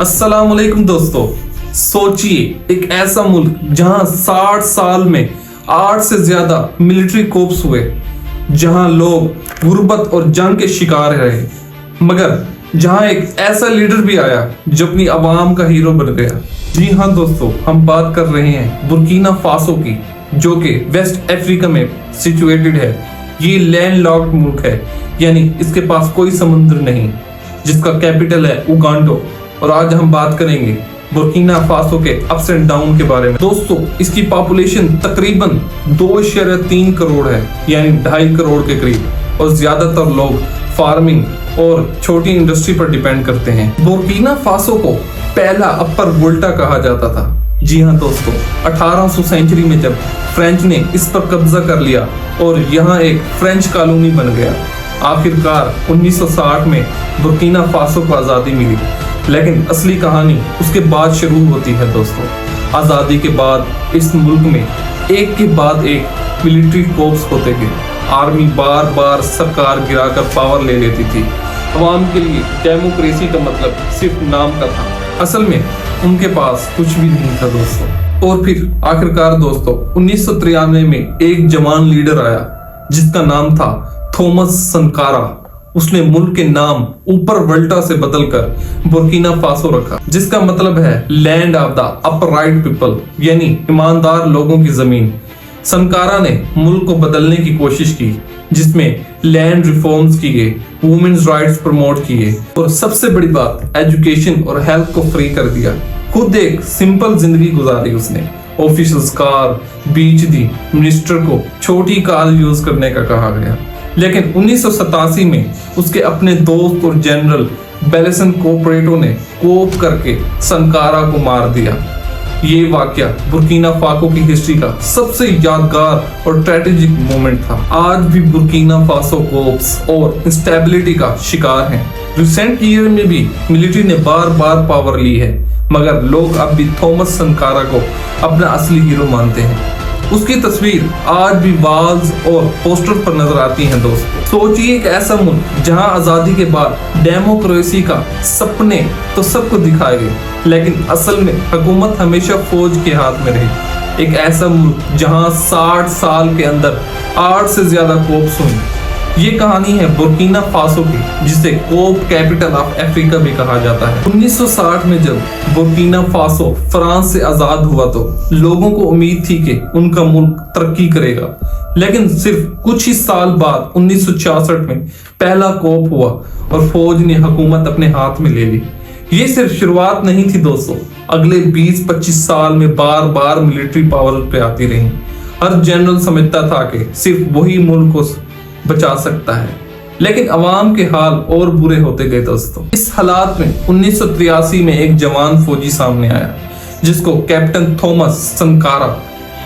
अस्सलाम वालेकुम दोस्तों। सोचिए एक ऐसा मुल्क जहां 60 साल में 8 से ज्यादा मिलिट्री कोप्स हुए, जहां लोग गुर्बत और जंग के शिकार रहे, मगर जहां एक ऐसा लीडर भी आया जो अपनी आवाम का हीरो बन गया। जी हाँ दोस्तों, हम बात कर रहे हैं बुर्किना फासो की, जो कि वेस्ट अफ्रीका में सिचुएटेड है। ये लैंड लॉक्ड मुल्क है, यानी इसके पास कोई समुद्र नहीं, जिसका कैपिटल है उगांडो। और आज हम बात करेंगे बुर्किना फासो के अप्स एंड डाउन के बारे में। दोस्तों, इसकी पॉपुलेशन तकरीबन 2.3 करोड़ है, यानी 2.5 करोड़ के करीब, और ज्यादातर लोग फार्मिंग और छोटी इंडस्ट्री पर डिपेंड करते हैं। बुर्किना फासो को पहला अपर वोल्टा कहा जाता था। जी हाँ दोस्तों, 1800 सेंचुरी में जब फ्रेंच ने इस पर कब्जा कर लिया और यहाँ एक फ्रेंच कॉलोनी बन गया। आखिरकार 1960 में बुर्किना फासो को आज़ादी मिली, लेकिन असली कहानी उसके बाद शुरू होती है दोस्तों। आज़ादी के बाद इस मुल्क में एक के बाद एक मिलिट्री कोर्प्स होते गए। आर्मी बार बार सरकार गिराकर पावर ले लेती थी। अवाम के लिए डेमोक्रेसी का मतलब सिर्फ नाम का था, असल में उनके पास कुछ भी नहीं था दोस्तों। और फिर आखिरकार दोस्तों 1993 में एक जवान लीडर आया जिसका नाम था थॉमस संकारा। उसने मुल्क के नाम ऊपर वल्टा से बदलकर बुर्किना फासो रखा, जिसका मतलब है land of the upright people, यानी ईमानदार लोगों की जमीन। संकारा ने मुल्क को बदलने की कोशिश की, जिसमें लैंड रिफॉर्म्स किए, वुमेन्स राइट्स प्रमोट किए, और सबसे बड़ी बात एजुकेशन और हेल्थ को फ्री कर दिया। खुद एक सिंपल जिंदगी गुजारी उसने। ऑफिशियल्स कार बीच दी, मिनिस्टर को छोटी कार यूज करने का कहा गया। लेकिन 1987 में उसके अपने दोस्त और जनरल बेलेसन कोपरेटो ने कोप करके संकारा को मार दिया। ये वाकया बुर्किना फासो की हिस्ट्री का सबसे यादगार और स्ट्रेटेजिक मोमेंट था। आज भी बुर्किना फासो कोप्स और इंस्टेबिलिटी का शिकार है। रिसेंट ईयर में भी मिलिट्री ने बार बार पावर ली है, मगर लोग अब भी थॉमस संकारा को अपना असली हीरो मानते हैं। उसकी तस्वीर आज भी वॉल्स और पोस्टर पर नजर आती हैं दोस्तों। सोचिए एक ऐसा मुल्क जहां आजादी के बाद डेमोक्रेसी का सपने तो सबको दिखाए गए, लेकिन असल में हुकूमत हमेशा फौज के हाथ में रही। एक ऐसा मुल्क जहां 60 साल के अंदर 8 से ज्यादा कोप्स हुई। ये कहानी है बुर्किना फासो की, जिसे कोप कैपिटल ऑफ अफ्रीका भी कहा जाता है। 1960 में जब बुर्किना फासो फ्रांस से आजाद हुआ तो लोगों को उम्मीद थी कि उनका मुल्क तरक्की करेगा, लेकिन सिर्फ कुछ ही साल बाद 1966 में पहला कोप हुआ और फौज ने हुकूमत अपने हाथ में ले ली। ये सिर्फ शुरुआत नहीं थी दोस्तों, अगले 20-25 साल में बार बार मिलिट्री पावर पे आती रही। हर जनरल समझता था कि सिर्फ वही मुल्क को बचा सकता है, लेकिन अवाम के हाल और बुरे होते गए दोस्तों। इस हालात में 1983 में एक जवान फौजी सामने आया, जिसको कैप्टन थॉमस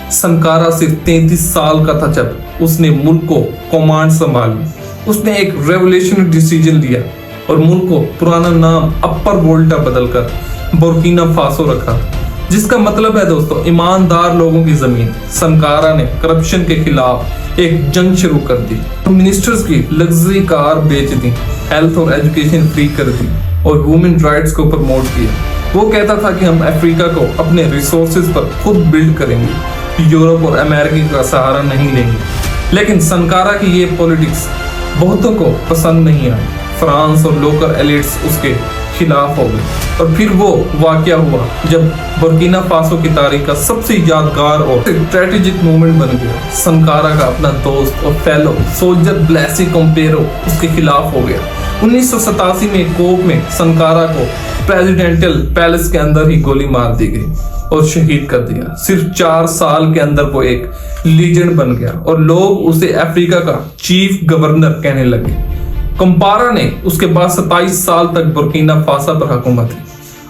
संकारा सिर्फ 33 साल का था जब उसने मुल्क को कमांड संभाली। उसने एक रेवोल्यूशनरी डिसीजन लिया और मुल्क को पुराना नाम अपर वोल्टा बदलकर बुर्किना फासो रखा, जिसका मतलब है दोस्तों ईमानदार लोगों की जमीन। संकारा ने करप्शन के खिलाफ एक जंग शुरू कर दी, मिनिस्टर्स की लग्जरी कार बेच दी, हेल्थ और एजुकेशन फ्री कर दी, और वुमेन राइट्स को प्रमोट किया। वो कहता था कि हम अफ्रीका को अपने रिसोर्सेज पर खुद बिल्ड करेंगे, यूरोप और अमेरिका का सहारा नहीं लेंगे। लेकिन संकारा की ये पॉलिटिक्स बहुतों को पसंद नहीं आई। फ्रांस और लोकल एलिट्स उसके खिलाफ हो गए, और फिर वो वाकया हुआ जब बुर्किना फासो की तारीख का सबसे यादगार और स्ट्रेटेजिक मूवमेंट बन गया। संकारा का अपना दोस्त और फेलो सोल्जर ब्लेसी कंपेरो उसके खिलाफ हो गया। 1987 में कोप में संकारा को प्रेसिडेंशियल पैलेस के अंदर ही गोली मार दी गई और शहीद कर दिया। सिर्फ 4 साल के अंदर वो एक लीजेंड बन गया और लोग उसे अफ्रीका का चीफ गवर्नर कहने लगे। कंपारा ने उसके बाद 27 साल तक बुर्किना फासो पर हुकूमत की।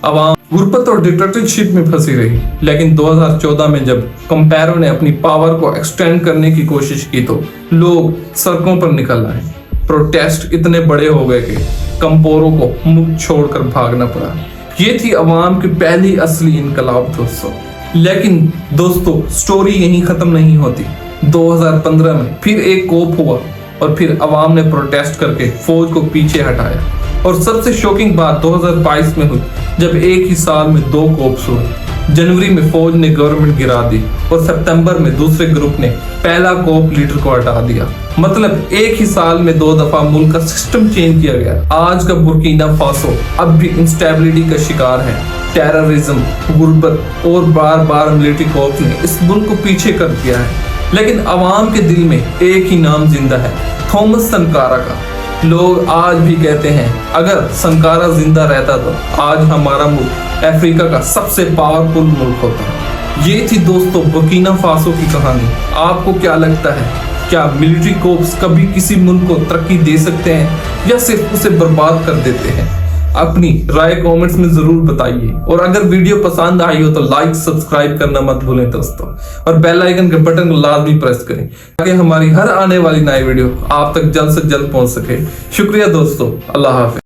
अवाम गुर्बत और डिक्टेटरशिप में फंसी रही, लेकिन 2014 में जब कंपेरो ने अपनी पावर को एक्सटेंड करने की कोशिश की तो लोग सड़कों पर निकल आए। प्रोटेस्ट इतने बड़े हो गए कि कंपोरो को मुल्क छोड़कर भागना पड़ा। ये थी अवाम की पहली असली इनकलाब दोस्तों। लेकिन दोस्तों स्टोरी यहीं खत्म नहीं होती। 2015 में फिर एक कोप हुआ और फिर अवाम ने प्रोटेस्ट करके फौज को पीछे हटाया। और सबसे शॉकिंग बात 2022 में हुई जब एक ही साल में 2 कोप्स हुए। जनवरी में फौज ने गवर्नमेंट गिरा दी और सितंबर में दूसरे ग्रुप ने पहला कोप लीडर को हटा दिया। मतलब एक ही साल में 2 दफा मुल्क का सिस्टम चेंज किया गया। आज का बुर्किना फासो अब भी इंस्टेबिलिटी का शिकार है। टेररिज्म, गुर्बत और बार बार मिलिट्री कोप ने इस मुल्क को पीछे कर दिया है, लेकिन अवाम के दिल में एक ही नाम जिंदा है, थॉमस सनकारा का। लोग आज भी कहते हैं अगर सनकारा जिंदा रहता तो आज हमारा मुल्क अफ्रीका का सबसे पावरफुल मुल्क होता। ये थी दोस्तों बुर्किना फासो की कहानी। आपको क्या लगता है, क्या मिलिट्री कोर्प्स कभी किसी मुल्क को तरक्की दे सकते हैं या सिर्फ उसे बर्बाद कर देते हैं? अपनी राय कमेंट्स में जरूर बताइए, और अगर वीडियो पसंद आई हो तो लाइक सब्सक्राइब करना मत भूलें दोस्तों, और बेल आइकन के बटन को लाजमी प्रेस करें ताकि हमारी हर आने वाली नई वीडियो आप तक जल्द से जल्द पहुंच सके। शुक्रिया दोस्तों, अल्लाह हाफिज।